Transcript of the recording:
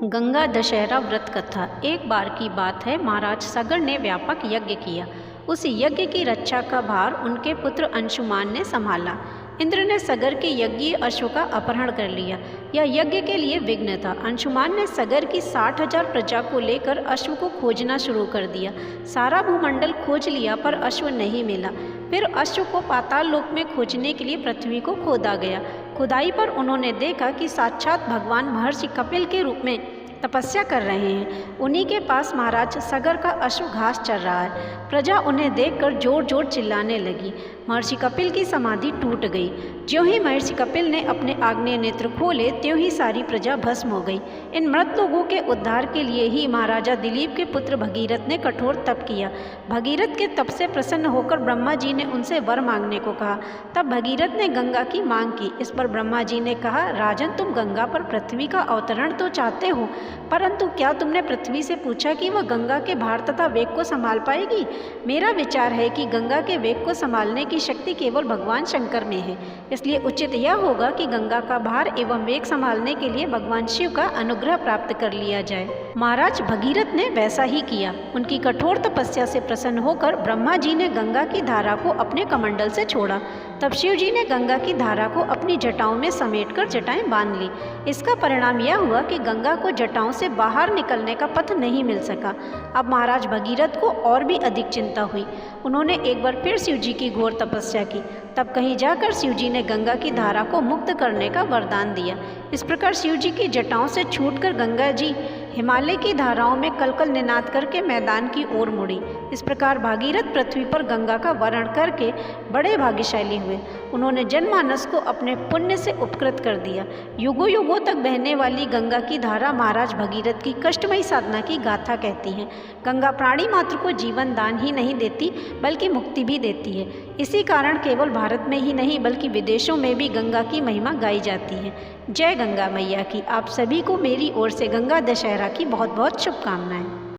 गंगा दशहरा व्रत कथा। एक बार की बात है, महाराज सगर ने व्यापक यज्ञ किया। उस यज्ञ की रक्षा का भार उनके पुत्र अंशुमान ने संभाला। इंद्र ने सगर के यज्ञीय अश्व का अपहरण कर लिया। यह यज्ञ के लिए विघ्न था। अंशुमान ने सगर की 60,000 प्रजा को लेकर अश्व को खोजना शुरू कर दिया। सारा भूमंडल खोज लिया पर अश्व नहीं मिला। फिर अश्व को पाताल लोक में खोजने के लिए पृथ्वी को खोदा गया। खुदाई पर उन्होंने देखा कि साक्षात भगवान महर्षि कपिल के रूप में तपस्या कर रहे हैं। उन्हीं के पास महाराज सगर का अश्व घास चर रहा है। प्रजा उन्हें देखकर जोर जोर चिल्लाने लगी। महर्षि कपिल की समाधि टूट गई। ज्यों ही महर्षि कपिल ने अपने आग्नेय नेत्र खोले, त्यों ही सारी प्रजा भस्म हो गई। इन मृत लोगों के उद्धार के लिए ही महाराजा दिलीप के पुत्र भगीरथ ने कठोर तप किया। भगीरथ के तप से प्रसन्न होकर ब्रह्मा जी ने उनसे वर मांगने को कहा। तब भगीरथ ने गंगा की मांग की। इस पर ब्रह्मा जी ने कहा, राजन, तुम गंगा पर पृथ्वी का अवतरण तो चाहते हो, परंतु क्या तुमने पृथ्वी से पूछा कि वह गंगा के भार तथा वेग को संभाल पाएगी? मेरा विचार है कि गंगा के वेग को संभालने की शक्ति केवल भगवान शंकर में है। इसलिए उचित यह होगा कि गंगा का भार एवं वेग संभालने के लिए भगवान शिव का अनुग्रह प्राप्त कर लिया जाए। महाराज भगीरथ ने वैसा ही किया। उनकी कठोर तपस्या से प्रसन्न होकर ब्रह्मा जी ने गंगा की धारा को अपने कमंडल से छोड़ा। तब शिव जी ने गंगा की धारा को अपनी जटाओं में समेटकर जटाएं बांध ली। इसका परिणाम यह हुआ कि गंगा को जटाओं से बाहर निकलने का पथ नहीं मिल सका। अब महाराज भगीरथ को और भी अधिक चिंता हुई। उन्होंने एक बार फिर शिव जी की घोर तपस्या की। तब कहीं जाकर शिव जी ने गंगा की धारा को मुक्त करने का वरदान दिया। इस प्रकार शिव जी की जटाओं से छूटकर गंगा जी हिमालय की धाराओं में कलकल निनाद करके मैदान की ओर मुड़ी। इस प्रकार भागीरथ पृथ्वी पर गंगा का वरण करके बड़े भाग्यशाली हुए। उन्होंने जनमानस को अपने पुण्य से उपकृत कर दिया। युगों युगों तक बहने वाली गंगा की धारा महाराज भगीरथ की कष्टमयी साधना की गाथा कहती है। गंगा प्राणी मात्र को जीवन दान ही नहीं देती, बल्कि मुक्ति भी देती है। इसी कारण केवल भारत में ही नहीं बल्कि विदेशों में भी गंगा की महिमा गाई जाती है। जय गंगा मैया की। आप सभी को मेरी ओर से गंगा दशहरा की बहुत बहुत शुभकामनाएं।